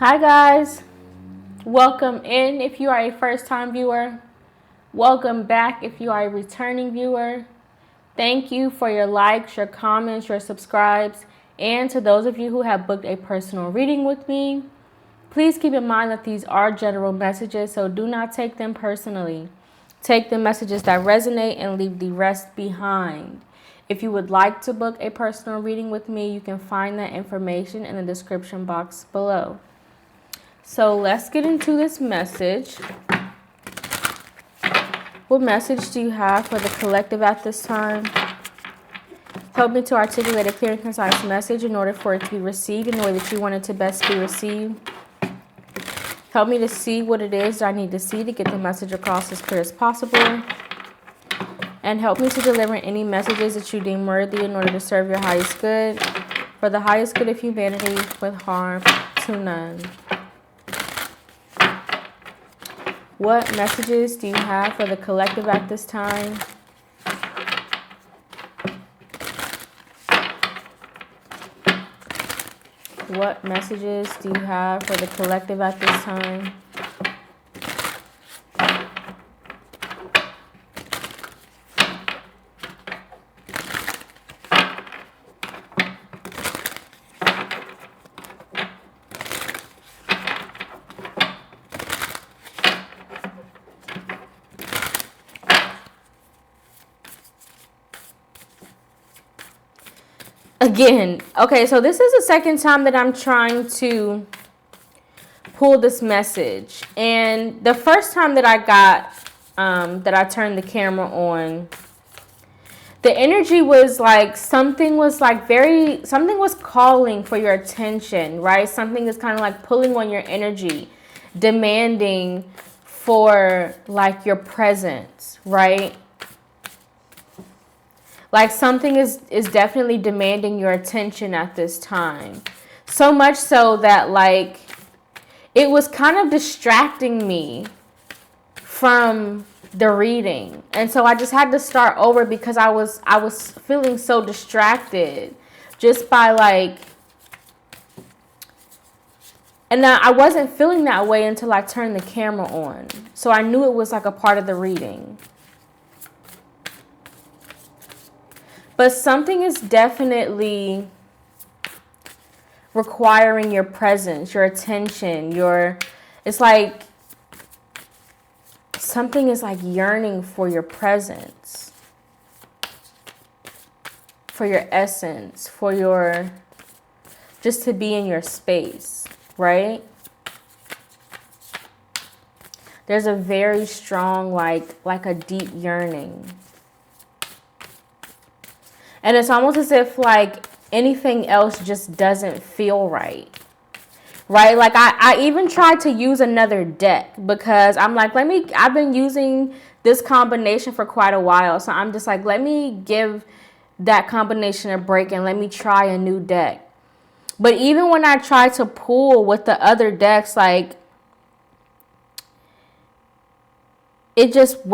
Hi guys, welcome in if you are a first time viewer. Welcome back if you are a returning viewer. Thank you for your likes, your comments, your subscribes, and to those of you who have booked a personal reading with me. Please keep in mind that these are general messages, so do not take them personally. Take the messages that resonate and leave the rest behind. If you would like to book a personal reading with me, you can find that information in the description box below. So let's get into this message. What message do you have for the collective at this time? Help me to articulate a clear and concise message in order for it to be received in the way that you want it to best be received. Help me to see what it is I need to see to get the message across as clear as possible. And help me to deliver any messages that you deem worthy in order to serve your highest good, for the highest good of humanity, with harm to none. What messages do you have for the collective at this time? What messages do you have for the collective at this time? Again, okay, so this is the second time that I'm trying to pull this message. And the first time that I got, that I turned the camera on, the energy was like, something was calling for your attention, right? Something is kind of like pulling on your energy, demanding for like your presence, right? Like something is definitely demanding your attention at this time. So much so that like it was kind of distracting me from the reading. And so I just had to start over because I was feeling so distracted just by like, and I wasn't feeling that way until I turned the camera on. So I knew it was like a part of the reading. But something is definitely requiring your presence, your attention, it's like something is like yearning for your presence, for your essence, for your, just to be in your space, right? There's a very strong, like a deep yearning. And it's almost as if like anything else just doesn't feel right. Right? Like I even tried to use another deck because I'm like, I've been using this combination for quite a while. So I'm just like, let me give that combination a break and let me try a new deck. But even when I tried to pull with the other decks, like it just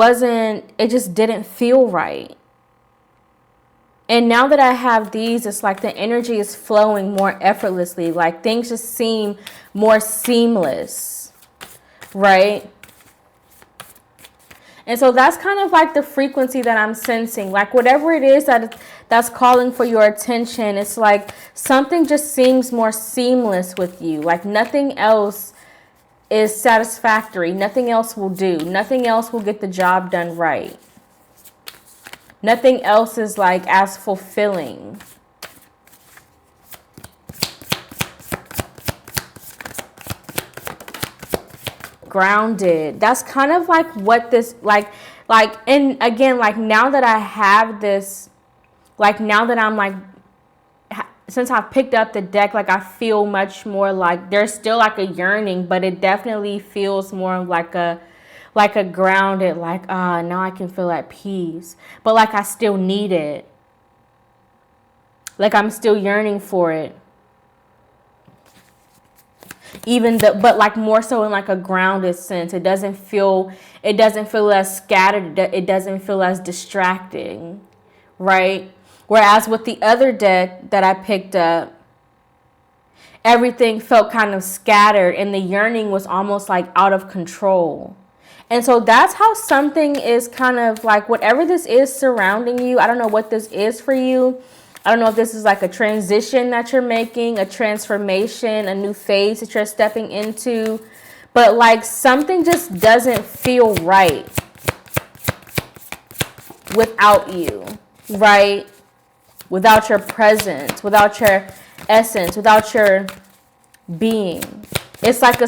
didn't feel right. And now that I have these, it's like the energy is flowing more effortlessly. Like things just seem more seamless, right? And so that's kind of like the frequency that I'm sensing. Like whatever it is that's calling for your attention, it's like something just seems more seamless with you. Like nothing else is satisfactory. Nothing else will do. Nothing else will get the job done right. Nothing else is like as fulfilling. Grounded. That's kind of like what this and again, like now that I have this, like now that I'm like, since I've picked up the deck, like I feel much more like there's still like a yearning, but it definitely feels more like a grounded, like, now I can feel at peace. But like I still need it. Like I'm still yearning for it. But like more so in like a grounded sense. It doesn't feel as scattered. It doesn't feel as distracting, right? Whereas with the other deck that I picked up, everything felt kind of scattered and the yearning was almost like out of control. And so that's how something is kind of like, whatever this is surrounding you. I don't know what this is for you. I don't know if this is like a transition that you're making, a transformation, a new phase that you're stepping into. But like something just doesn't feel right without you, right? Without your presence, without your essence, without your being. It's like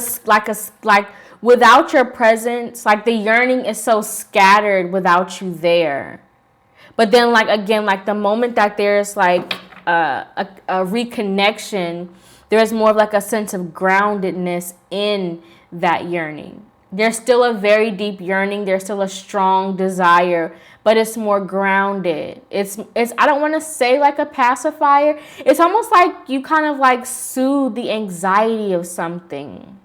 without your presence, like the yearning is so scattered without you there. But then like again, like the moment that there's like a reconnection, there's more of like a sense of groundedness in that yearning. There's still a very deep yearning. There's still a strong desire, but it's more grounded. It's I don't want to say like a pacifier. It's almost like you kind of like soothe the anxiety of something.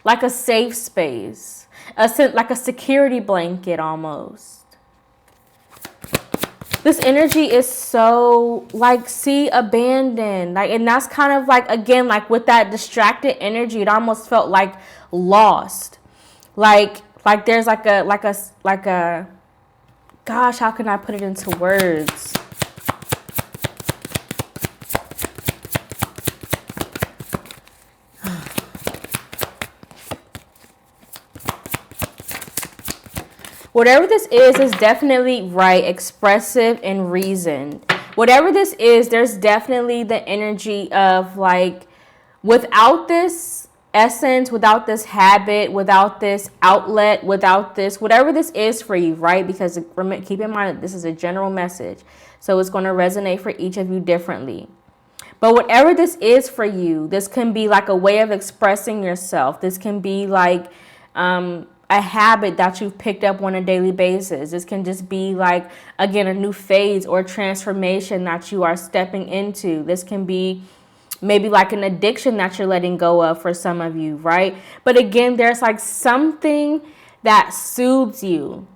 Like a safe space, like a security blanket almost. This energy is so like, see, abandoned, like, and that's kind of like, again, like with that distracted energy, it almost felt like lost, like there's like a gosh, how can I put it into words? Whatever this is definitely right, expressive and reasoned. Whatever this is, there's definitely the energy of like, without this essence, without this habit, without this outlet, without this, whatever this is for you, right? Because keep in mind that this is a general message. So it's going to resonate for each of you differently. But whatever this is for you, this can be like a way of expressing yourself. This can be like, a habit that you've picked up on a daily basis. This can just be like, again, a new phase or transformation that you are stepping into. This can be maybe like an addiction that you're letting go of for some of you, right? But again, there's like something that soothes you.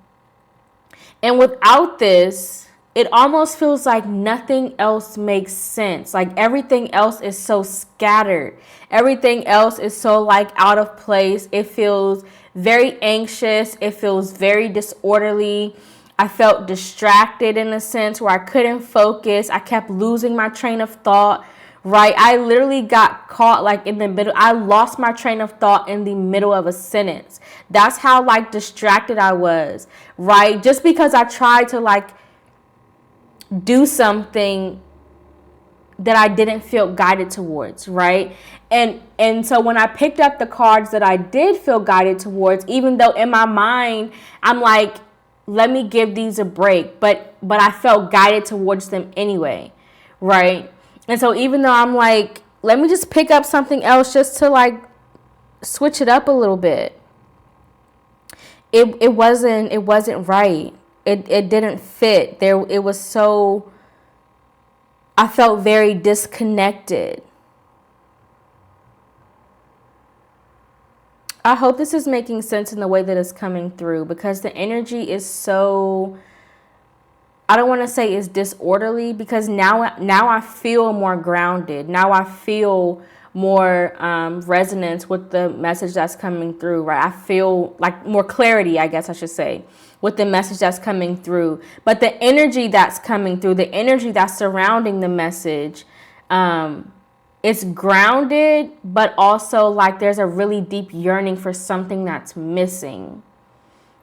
And without this, it almost feels like nothing else makes sense. Like everything else is so scattered. Everything else is so like out of place. It feels very anxious. It feels very disorderly. I felt distracted in a sense where I couldn't focus. I kept losing my train of thought, right? I literally got caught like in the middle. I lost my train of thought in the middle of a sentence. That's how like distracted I was, right? Just because I tried to like do something that I didn't feel guided towards, right? And so when I picked up the cards that I did feel guided towards, even though in my mind I'm like, let me give these a break, but I felt guided towards them anyway, right? And so even though I'm like, let me just pick up something else just to like switch it up a little bit, it wasn't right. It didn't fit. It was so, I felt very disconnected. I hope this is making sense in the way that it's coming through, because the energy is so, I don't want to say it's disorderly, because now I feel more grounded. Now I feel more resonance with the message that's coming through, right? I feel like more clarity, I guess I should say, with the message that's coming through. But the energy that's coming through, the energy that's surrounding the message, it's grounded, but also like there's a really deep yearning for something that's missing,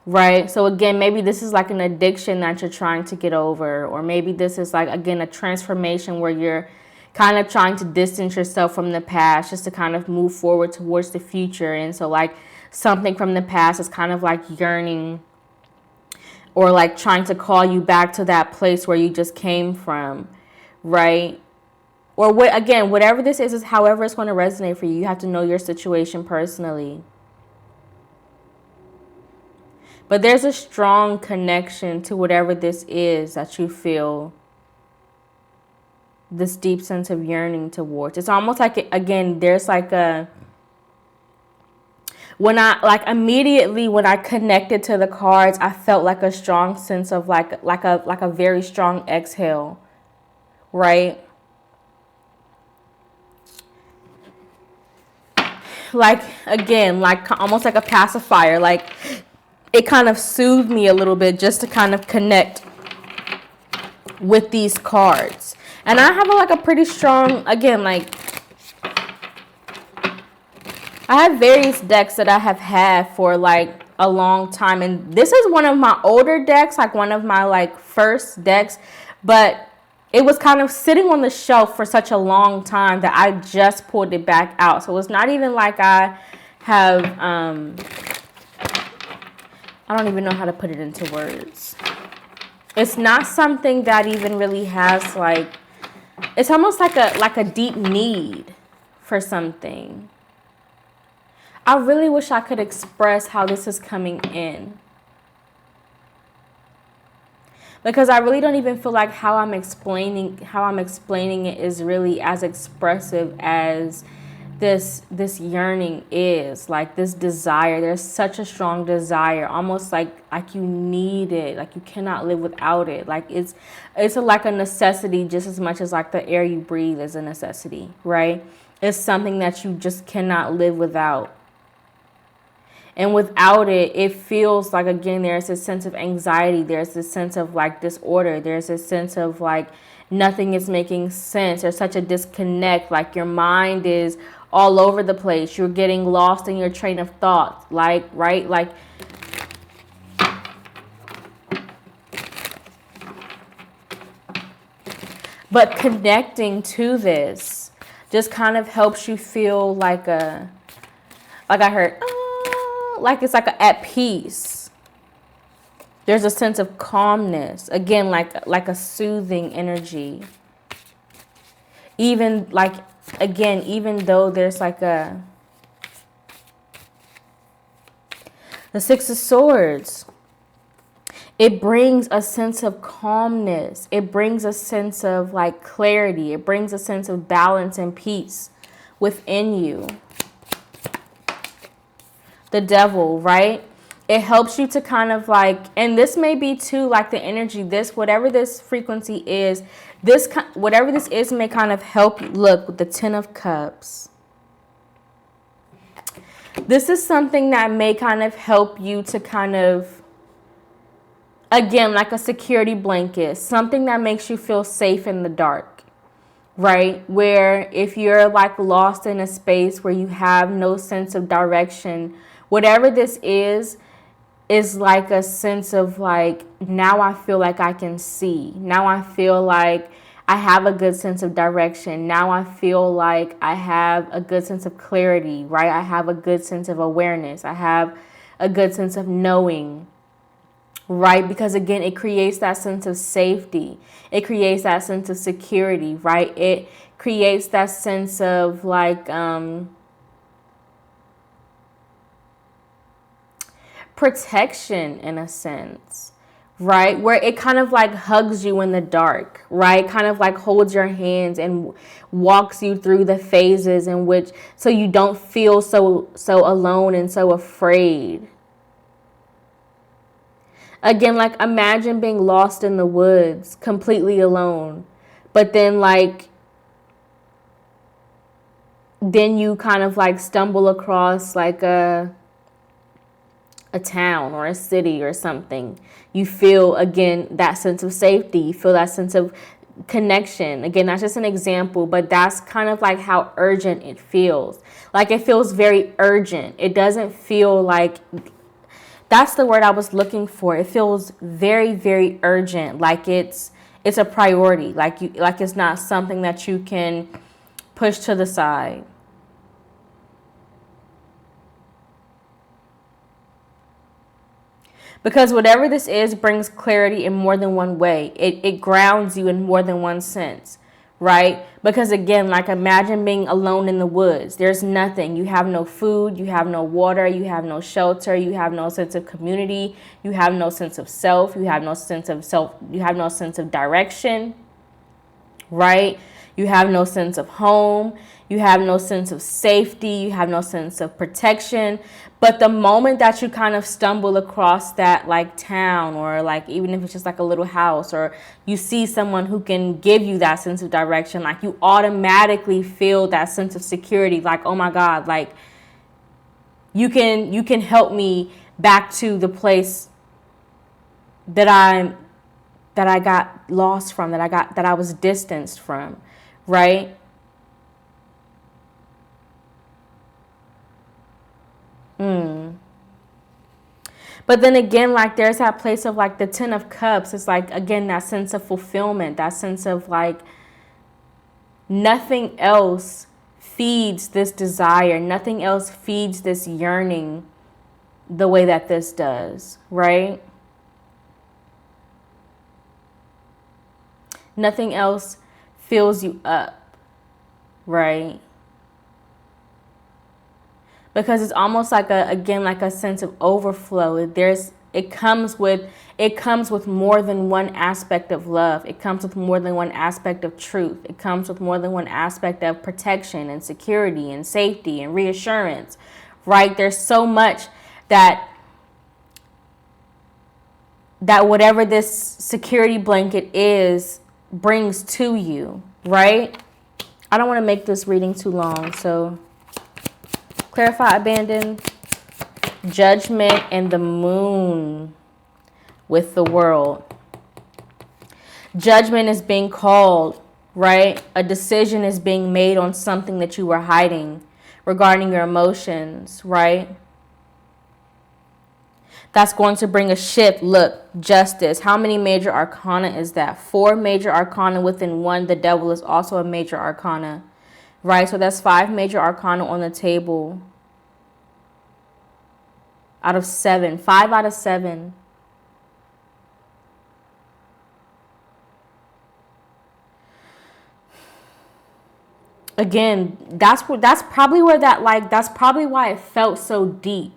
right? So again, maybe this is like an addiction that you're trying to get over, or maybe this is like, again, a transformation where you're kind of trying to distance yourself from the past just to kind of move forward towards the future. And so like something from the past is kind of like yearning or like trying to call you back to that place where you just came from, right? Or what, again, whatever this is however it's going to resonate for you. You have to know your situation personally. But there's a strong connection to whatever this is that you feel this deep sense of yearning towards. It's almost like, again, there's like a, when I connected to the cards, I felt like a strong sense of like a very strong exhale, right? like, again, like almost like a pacifier. Like, it kind of soothed me a little bit just to kind of connect with these cards. And I have like a pretty strong, again, like, I have various decks that I have had for like a long time. And this is one of my older decks, like one of my like first decks. But it was kind of sitting on the shelf for such a long time that I just pulled it back out. So it's not even like I have, I don't even know how to put it into words. It's not something that even really has like, it's almost like a deep need for something. I really wish I could express how this is coming in. Because I really don't even feel like how I'm explaining it is really as expressive as this yearning is. Like this desire. There's such a strong desire, almost like you need it, like you cannot live without it. Like it's like a necessity just as much as like the air you breathe is a necessity, right? It's something that you just cannot live without. And without it, it feels like, again, there's this sense of anxiety. There's this sense of like disorder. There's this sense of like nothing is making sense. There's such a disconnect. Like your mind is all over the place. You're getting lost in your train of thought. Like, right? Like, but connecting to this just kind of helps you feel like I heard, like it's like at peace. There's a sense of calmness. Again, like a soothing energy. Even like, again, even though there's like the Six of Swords, it brings a sense of calmness. It brings a sense of like clarity. It brings a sense of balance and peace within you. The Devil, right? It helps you to kind of like, and this may be too like the energy, this, whatever this frequency is, whatever this is may kind of help you. Look, with the Ten of Cups. This is something that may kind of help you to kind of, again, like a security blanket, something that makes you feel safe in the dark, right? Where if you're like lost in a space where you have no sense of direction, whatever this is like a sense of like, now I feel like I can see. Now I feel like I have a good sense of direction. Now I feel like I have a good sense of clarity, right? I have a good sense of awareness. I have a good sense of knowing, right? Because again, it creates that sense of safety. It creates that sense of security, right? It creates that sense of like, protection in a sense, right? Where it kind of like hugs you in the dark, right? Kind of like holds your hands and walks you through the phases in which, so you don't feel so alone and so afraid. Again, like imagine being lost in the woods, completely alone, but then you kind of like stumble across like a town or a city or something. You feel, again, that sense of safety. You feel that sense of connection. Again, that's just an example, but that's kind of like how urgent it feels. Like it feels very urgent. It doesn't feel like, that's the word I was looking for. It feels very, very urgent. Like it's a priority. Like it's not something that you can push to the side. Because whatever this is brings clarity in more than one way. It grounds you in more than one sense, right? Because again, like imagine being alone in the woods. There's nothing. You have no food. You have no water. You have no shelter. You have no sense of community. You have no sense of self. You have no sense of self. You have no sense of direction, right? You have no sense of home. You have no sense of safety. You have no sense of protection. But the moment that you kind of stumble across that like town, or like even if it's just like a little house, or you see someone who can give you that sense of direction, like you automatically feel that sense of security. Like, oh my God, like you can help me back to the place that I got lost from, that I was distanced from, right? But then again, like there's that place of like the 10 of Cups. It's like, again, that sense of fulfillment, that sense of like nothing else feeds this desire. Nothing else feeds this yearning the way that this does, right? Nothing else fills you up, right? Because it's almost like like a sense of overflow. It comes with more than one aspect of love. It comes with more than one aspect of truth. It comes with more than one aspect of protection and security and safety and reassurance, right? There's so much that whatever this security blanket is brings to you, right? I don't want to make this reading too long, so clarify, abandon, Judgment, and the Moon with the World. Judgment is being called, right? A decision is being made on something that you were hiding regarding your emotions, right? That's going to bring a shift. Look, Justice. How many major arcana is that? 4 major arcana within 1. The Devil is also a major arcana, right? So that's 5 major arcana on the table out of 7. 5 out of 7. Again, that's probably why it felt so deep,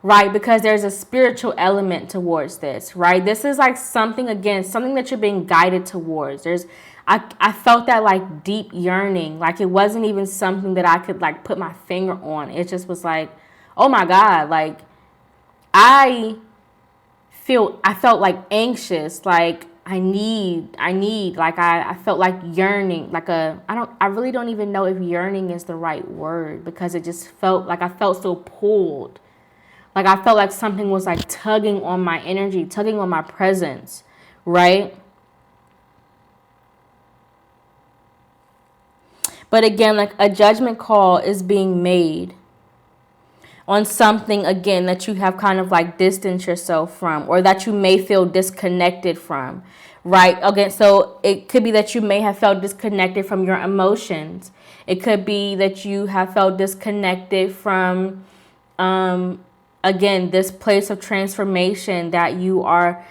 right? Because there's a spiritual element towards this, right? This is like something that you're being guided towards. I felt that like deep yearning, like it wasn't even something that I could like put my finger on. It just was like, oh my God, like I felt like anxious, like I felt like yearning, I really don't even know if yearning is the right word, because it just felt like I felt so pulled. Like I felt like something was like tugging on my energy, tugging on my presence, right? But again, like a judgment call is being made on something, again, that you have kind of like distanced yourself from, or that you may feel disconnected from, right? Again, so it could be that you may have felt disconnected from your emotions. It could be that you have felt disconnected from, again, this place of transformation that you are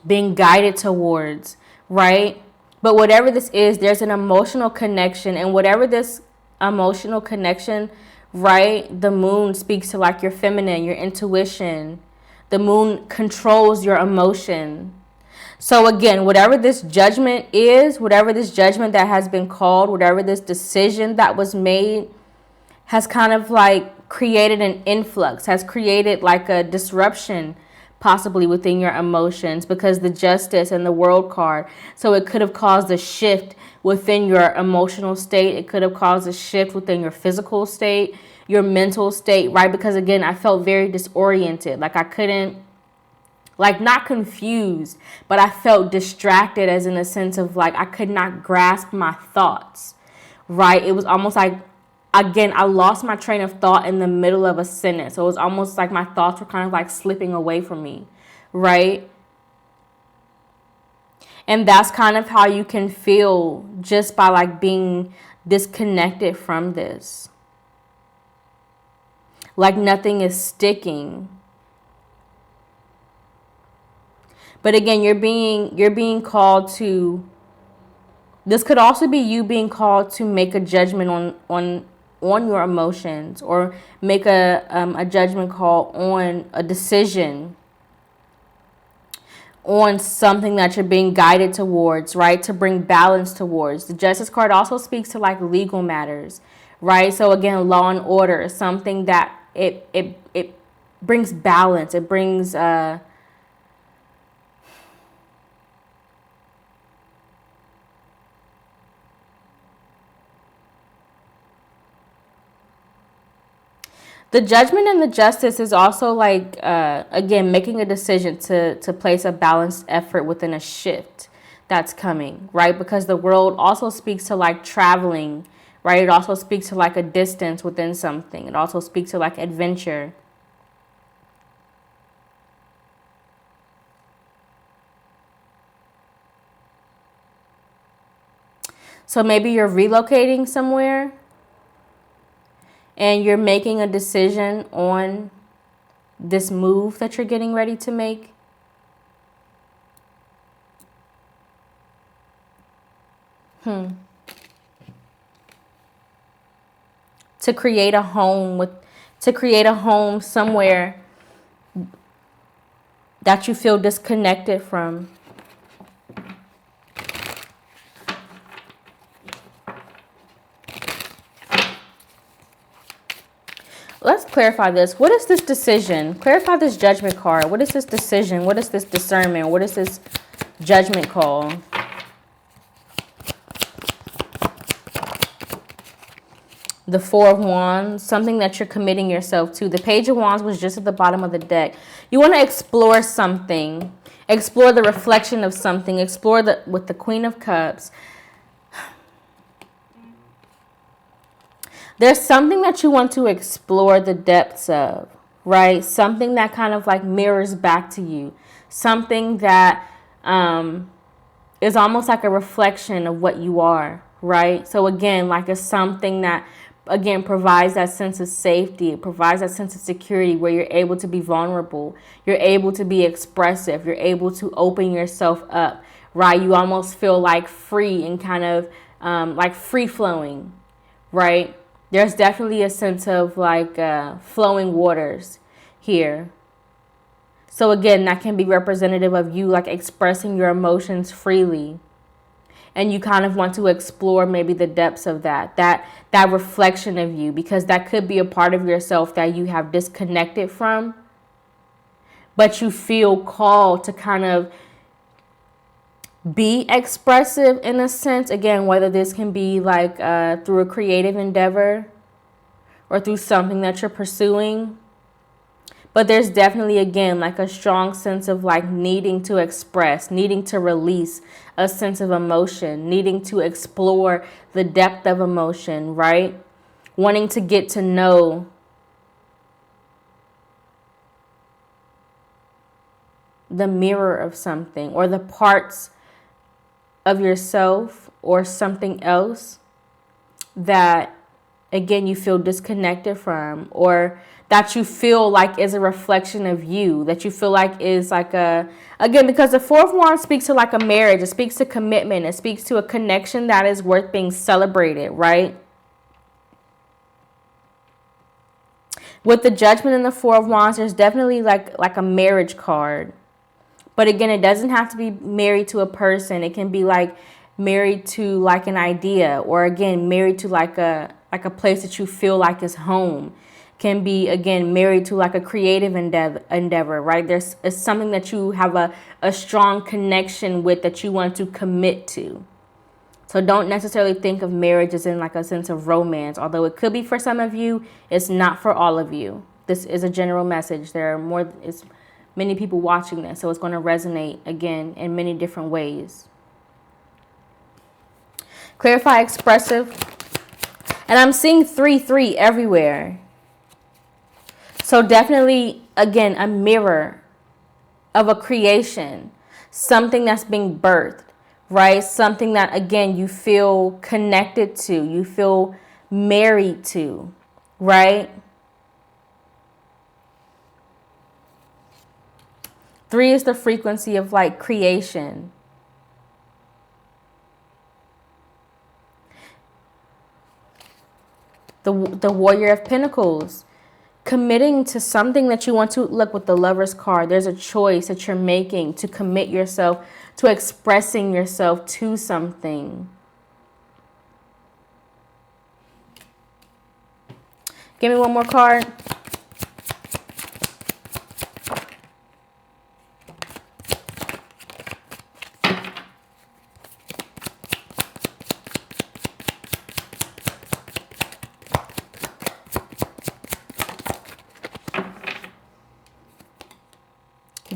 being guided towards, right? But whatever this is, there's an emotional connection, and whatever this emotional connection, right? The moon speaks to like your feminine, your intuition. The moon controls your emotion. So again, whatever this judgment is, whatever this judgment that has been called, whatever this decision that was made has kind of like created an influx, has created like a disruption possibly within your emotions, because the Justice and the World card. So it could have caused a shift within your emotional state. It could have caused a shift within your physical state, your mental state, right? Because again, I felt very disoriented. Like I couldn't, like not confused, but I felt distracted, as in a sense of like I could not grasp my thoughts, right? It was almost like, again, I lost my train of thought in the middle of a sentence. So it was almost like my thoughts were kind of like slipping away from me, right? And that's kind of how you can feel just by like being disconnected from this. Like nothing is sticking. But again, you're being called to, this could also be you being called to make a judgment on your emotions, or make a judgment call on a decision, on something that you're being guided towards, right? To bring balance towards. The Justice card also speaks to like legal matters, right? So again, law and order is something that it brings balance. It brings The Judgment and the Justice is also like, again, making a decision to place a balanced effort within a shift that's coming, right? Because the World also speaks to like traveling, right? It also speaks to like a distance within something. It also speaks to like adventure. So maybe you're relocating somewhere and you're making a decision on this move that you're getting ready to make. To create a home somewhere that you feel disconnected from. Let's clarify this. What is this decision? Clarify this Judgment card. What is this decision? What is this discernment? What is this judgment call? The Four of Wands, something that you're committing yourself to. The Page of Wands was just at the bottom of the deck. You want to explore something. Explore the reflection of something. Explore with the Queen of Cups. There's something that you want to explore the depths of, right? Something that kind of like mirrors back to you. Something that is almost like a reflection of what you are, right? So again, like it's something that, again, provides that sense of safety. It provides that sense of security where you're able to be vulnerable. You're able to be expressive. You're able to open yourself up, right? You almost feel like free and kind of like free flowing, right? There's definitely a sense of like flowing waters here. So again, that can be representative of you like expressing your emotions freely. And you kind of want to explore maybe the depths of that reflection of you, because that could be a part of yourself that you have disconnected from, but you feel called to kind of be expressive in a sense. Again, whether this can be like through a creative endeavor or through something that you're pursuing. But there's definitely, again, like a strong sense of like needing to express, needing to release a sense of emotion, needing to explore the depth of emotion, right? Wanting to get to know the mirror of something or the parts of yourself or something else that, again, you feel disconnected from, or that you feel like is a reflection of you, that you feel like is like again, because the Fourth Wand speaks to like a marriage, it speaks to commitment, it speaks to a connection that is worth being celebrated, right? With the Judgment and the Four of Wands, there's definitely like a marriage card. But again, it doesn't have to be married to a person. It can be like married to like an idea, or again, married to like a place that you feel like is home. Can be, again, married to like a creative endeavor, right? It's something that you have a strong connection with, that you want to commit to. So don't necessarily think of marriage as in like a sense of romance, although it could be for some of you. It's not for all of you. This is a general message. There are many people watching this, so it's going to resonate, again, in many different ways. Clarify, expressive. And I'm seeing 3-3 everywhere. So definitely, again, a mirror of a creation, something that's being birthed, right? Something that, again, you feel connected to, you feel married to, right? 3 is the frequency of like creation. The Warrior of Pentacles. Committing to something that you want to. Look, with the Lover's card, there's a choice that you're making to commit yourself to expressing yourself to something. Give me one more card.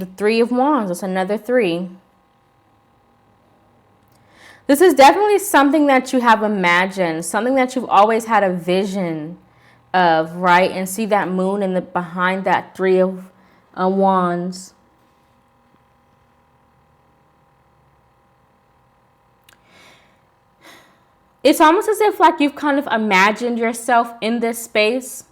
The Three of Wands. That's another 3. This is definitely something that you have imagined, something that you've always had a vision of, right? And see that moon in the behind that 3 of Wands. It's almost as if like you've kind of imagined yourself in this space.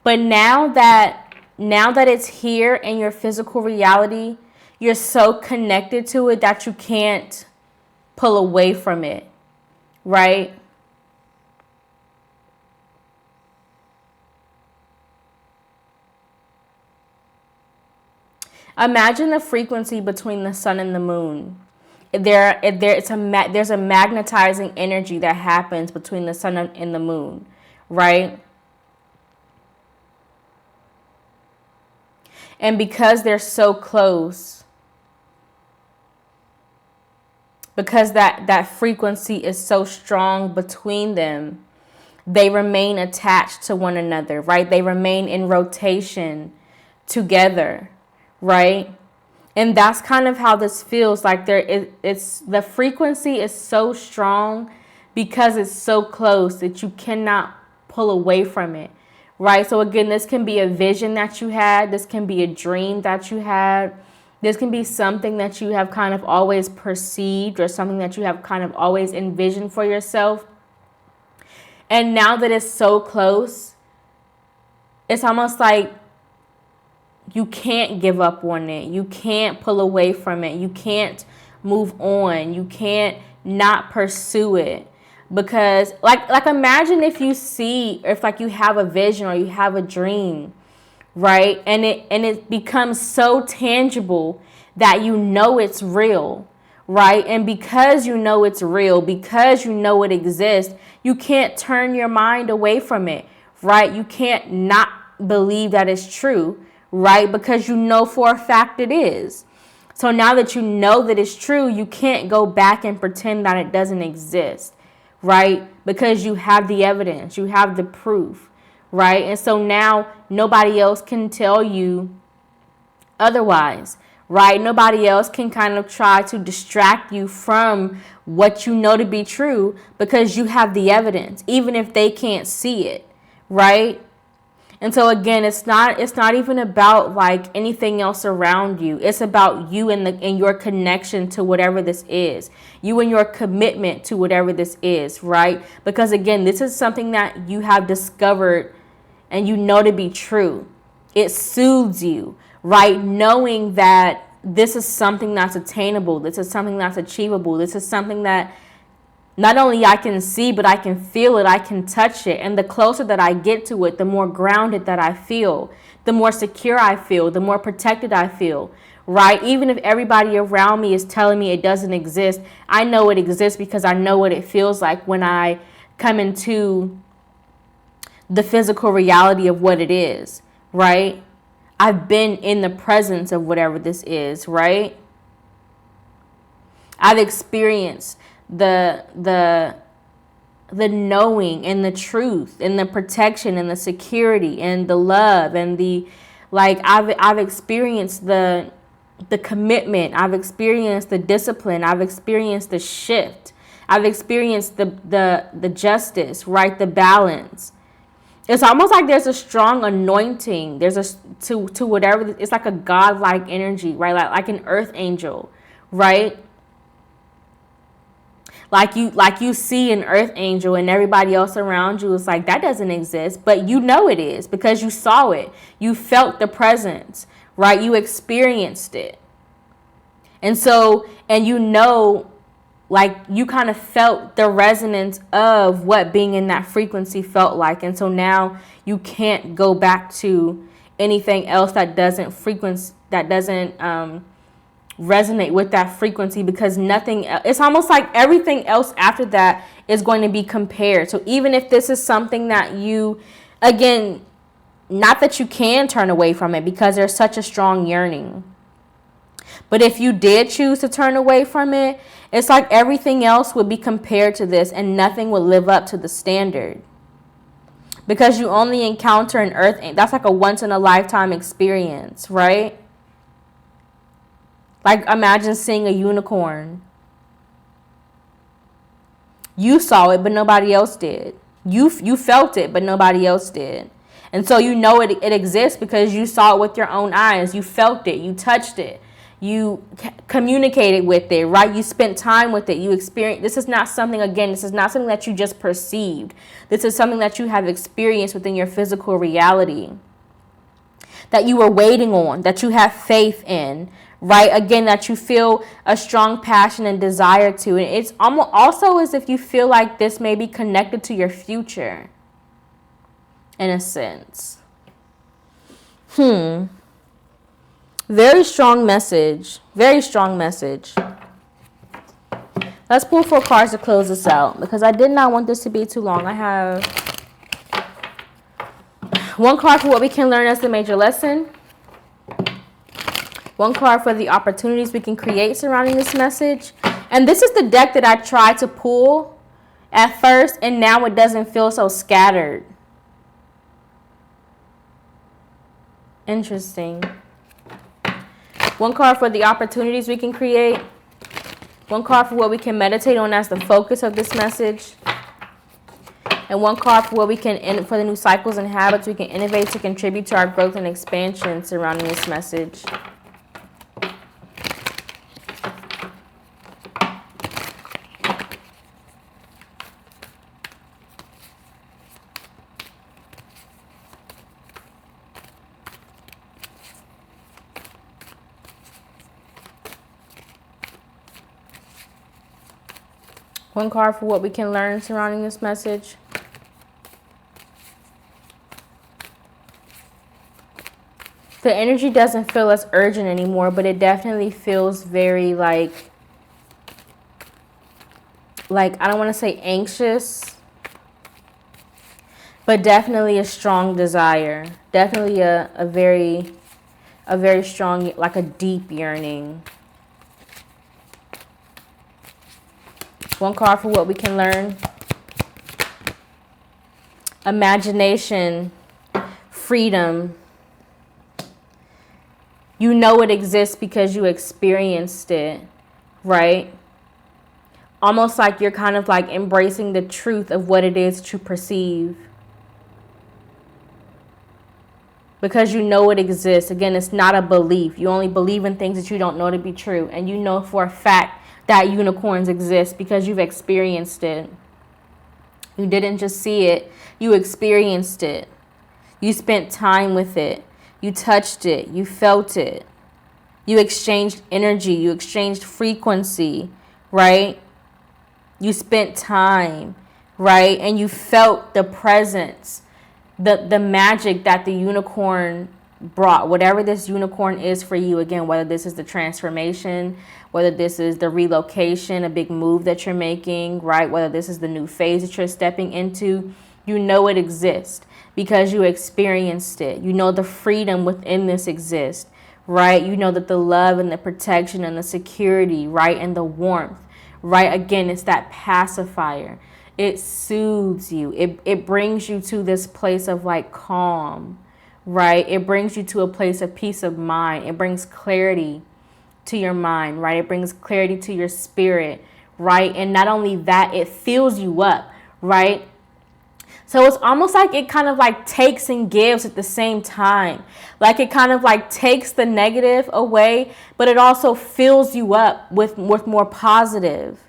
But now that it's here in your physical reality, you're so connected to it that you can't pull away from it, right? Imagine the frequency between the sun and the moon. There's a magnetizing energy that happens between the sun and the moon, right? And because they're so close, because that frequency is so strong between them, they remain attached to one another, right? They remain in rotation together, right? And that's kind of how this feels like. It's the frequency is so strong because it's so close that you cannot pull away from it, right? So again, this can be a vision that you had. This can be a dream that you had. This can be something that you have kind of always perceived or something that you have kind of always envisioned for yourself. And now that it's so close, it's almost like you can't give up on it. You can't pull away from it. You can't move on. You can't not pursue it. Because like imagine if you have a vision or you have a dream, right? And it becomes so tangible that you know it's real, right? And because you know it's real, because you know it exists, you can't turn your mind away from it, right? You can't not believe that it's true, right? Because you know for a fact it is. So now that you know that it's true, you can't go back and pretend that it doesn't exist, right? Because you have the evidence, you have the proof, right? And so now nobody else can tell you otherwise, right? Nobody else can kind of try to distract you from what you know to be true because you have the evidence, even if they can't see it, right? And so again, it's not even about like anything else around you. It's about you and your connection to whatever this is. You and your commitment to whatever this is, right? Because again, this is something that you have discovered and you know to be true. It soothes you, right? Knowing that this is something that's attainable. This is something that's achievable. This is something that not only I can see, but I can feel it, I can touch it. And the closer that I get to it, the more grounded that I feel, the more secure I feel, the more protected I feel, right? Even if everybody around me is telling me it doesn't exist, I know it exists because I know what it feels like when I come into the physical reality of what it is, right? I've been in the presence of whatever this is, right? I've experienced the knowing and the truth and the protection and the security and the love and the I've experienced the commitment. I've experienced the discipline. I've experienced the shift. I've experienced the justice, right? The balance. It's almost like there's a strong anointing. There's to whatever. It's like a godlike energy, right? Like an earth angel, right? Like you see an earth angel and everybody else around you is like, that doesn't exist. But you know it is because you saw it. You felt the presence, right? You experienced it. And so, and you know, like you kind of felt the resonance of what being in that frequency felt like. And so now you can't go back to anything else that doesn't resonate with that frequency, because nothing else, it's almost like everything else after that is going to be compared. So even if this is something that you, again, not that you can turn away from it because there's such a strong yearning, but if you did choose to turn away from it, it's like everything else would be compared to this and nothing would live up to the standard. Because you only encounter an earth, that's like a once in a lifetime experience, right? Like imagine seeing a unicorn. You saw it, but nobody else did. You felt it, but nobody else did. And so you know it exists because you saw it with your own eyes. You felt it. You touched it. You communicated with it, right? You spent time with it. You experienced. This is not something, again, this is not something that you just perceived. This is something that you have experienced within your physical reality, that you were waiting on, that you have faith in, right? Again, that you feel a strong passion and desire to. And it's almost also as if you feel like this may be connected to your future, in a sense. Very strong message. Very strong message. Let's pull 4 cards to close this out, because I did not want this to be too long. I have 1 card for what we can learn as the major lesson. 1 card for the opportunities we can create surrounding this message. And this is the deck that I tried to pull at first, and now it doesn't feel so scattered. Interesting. 1 card for the opportunities we can create. 1 card for what we can meditate on as the focus of this message. And 1 card for what we can, for the new cycles and habits we can innovate to contribute to our growth and expansion surrounding this message. One card for what we can learn surrounding this message. The energy doesn't feel as urgent anymore, but it definitely feels very like I don't want to say anxious, but definitely a strong desire. Definitely a very strong, like a deep yearning. 1 card for what we can learn. Imagination, freedom. You know it exists because you experienced it, right? Almost like you're kind of like embracing the truth of what it is to perceive. Because you know it exists. Again, it's not a belief. You only believe in things that you don't know to be true. And you know for a fact that unicorns exist because you've experienced it. You didn't just see it, you experienced it. You spent time with it. You touched it. You felt it. You exchanged energy. You exchanged frequency, right? You spent time, right? And you felt the presence, the magic that the unicorn brought. Whatever this unicorn is for you, again, whether this is the transformation, whether this is the relocation, a big move that you're making, right? Whether this is the new phase that you're stepping into, you know it exists because you experienced it. You know the freedom within this exists, right? You know that the love and the protection and the security, right? And the warmth, right? Again, it's that pacifier. It soothes you. It brings you to this place of like calm, right? It brings you to a place of peace of mind. It brings clarity to your mind, right? It brings clarity to your spirit, right? And not only that, it fills you up, right? So it's almost like it kind of like takes and gives at the same time. Like it kind of like takes the negative away, but it also fills you up with more positive.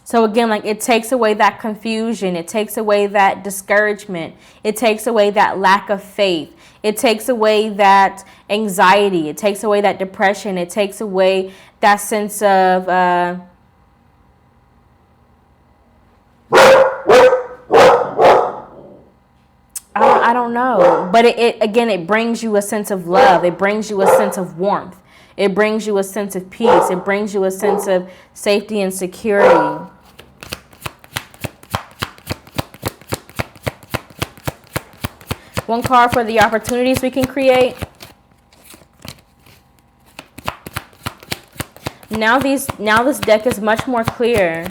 So again, like it takes away that confusion. It takes away that discouragement. It takes away that lack of faith. It takes away that anxiety. It takes away that depression. It takes away that sense of I don't know. But it brings you a sense of love. It brings you a sense of warmth. It brings you a sense of peace. It brings you a sense of safety and security. One card for the opportunities we can create. Now this deck is much more clear.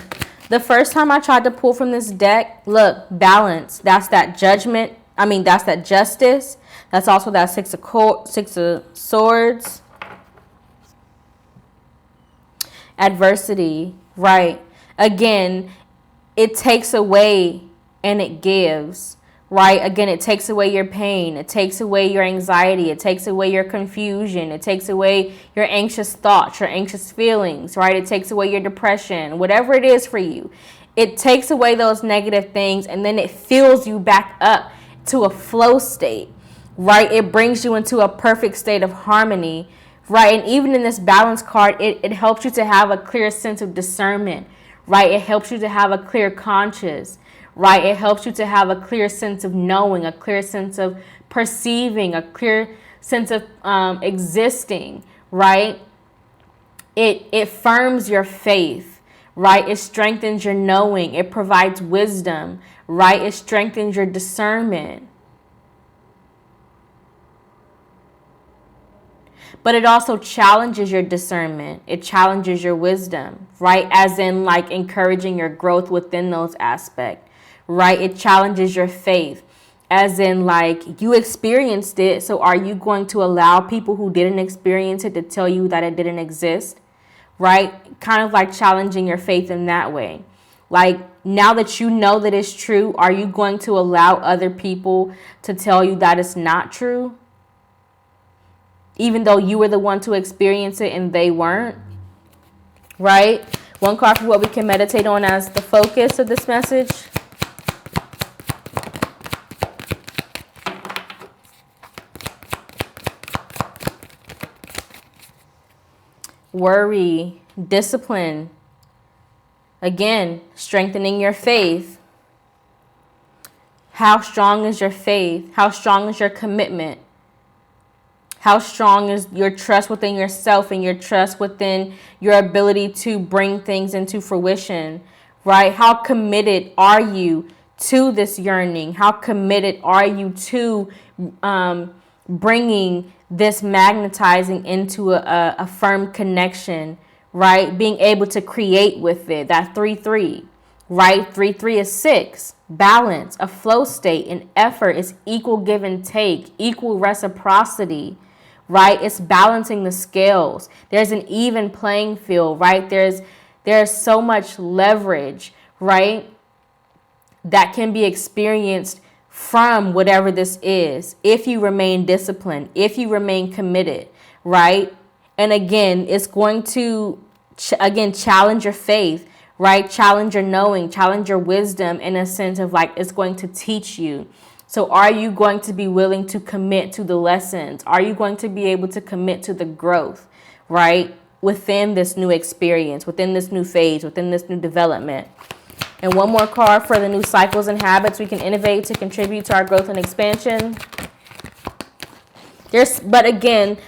The first time I tried to pull from this deck, look, balance. That's that judgment. That's that justice. That's also that Six of Swords. Adversity, right? Again, it takes away and it gives, right? Again, it takes away your pain. It takes away your anxiety. It takes away your confusion. It takes away your anxious thoughts, your anxious feelings, right? It takes away your depression, whatever it is for you. It takes away those negative things and then it fills you back up to a flow state, right? It brings you into a perfect state of harmony, right? And even in this balance card, it helps you to have a clear sense of discernment, right? It helps you to have a clear conscience, right? It helps you to have a clear sense of knowing, a clear sense of perceiving, a clear sense of existing, right? It firms your faith, right? It strengthens your knowing. It provides wisdom, right? It strengthens your discernment. But it also challenges your discernment. It challenges your wisdom, right? As in like encouraging your growth within those aspects, right? It challenges your faith, as in like you experienced it. So are you going to allow people who didn't experience it to tell you that it didn't exist, right? Kind of like challenging your faith in that way. Like now that you know that it's true, are you going to allow other people to tell you that it's not true? Even though you were the one to experience it and they weren't, right? One card for what we can meditate on as the focus of this message. Worry, discipline. Again, strengthening your faith. How strong is your faith? How strong is your commitment? How strong is your trust within yourself and your trust within your ability to bring things into fruition, right? How committed are you to this yearning? How committed are you to bringing this magnetizing into a firm connection, right? Being able to create with it. That 3-3, right? 3-3 is 6. Balance, a flow state, an effort. It's equal give and take, equal reciprocity, right? It's balancing the scales. There's an even playing field, right? There's so much leverage, right? That can be experienced from whatever this is, if you remain disciplined, if you remain committed, right? And again, it's going to, challenge your faith, right? Challenge your knowing, challenge your wisdom in a sense of like, it's going to teach you. So are you going to be willing to commit to the lessons? Are you going to be able to commit to the growth, right? Within this new experience, within this new phase, within this new development. And one more card for the new cycles and habits we can innovate to contribute to our growth and expansion. But again,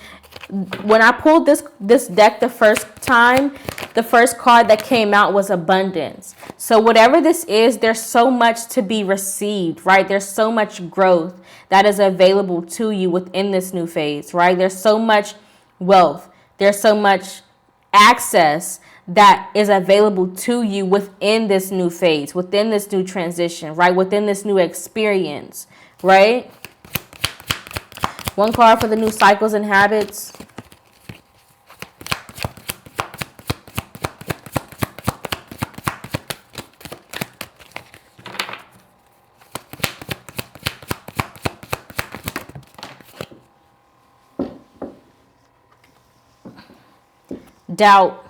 when I pulled this deck the first time, the first card that came out was abundance. So whatever this is, there's so much to be received, right? There's so much growth that is available to you within this new phase, right? There's so much wealth. There's so much access that is available to you within this new phase, within this new transition, right? Within this new experience, right? One card for the new cycles and habits. Doubt.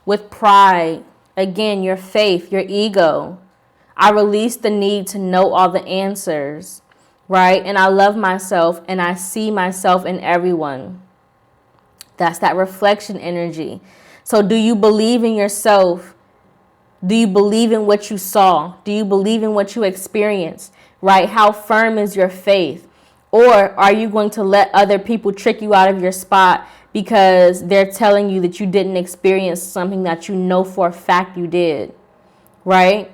With pride, again, your faith, your ego. I release the need to know all the answers, right? And I love myself and I see myself in everyone. That's that reflection energy. So do you believe in yourself? Do you believe in what you saw? Do you believe in what you experienced, right? How firm is your faith? Or are you going to let other people trick you out of your spot because they're telling you that you didn't experience something that you know for a fact you did, right?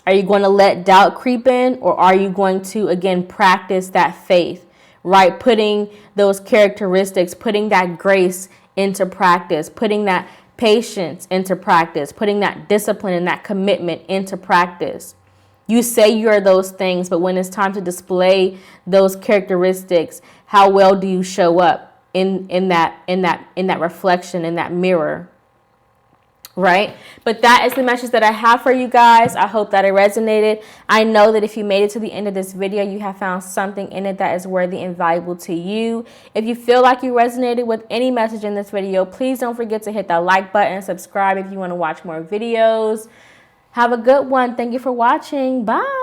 Are you going to let doubt creep in, or are you going to, again, practice that faith, right? Putting those characteristics, putting that grace into practice, putting that patience into practice, putting that discipline and that commitment into practice. You say you're those things, but when it's time to display those characteristics, how well do you show up in that reflection, in that mirror? Right? But that is the message that I have for you guys. I hope that it resonated. I know that if you made it to the end of this video, you have found something in it that is worthy and valuable to you. If you feel like you resonated with any message in this video, please don't forget to hit that like button, subscribe if you want to watch more videos. Have a good one. Thank you for watching. Bye.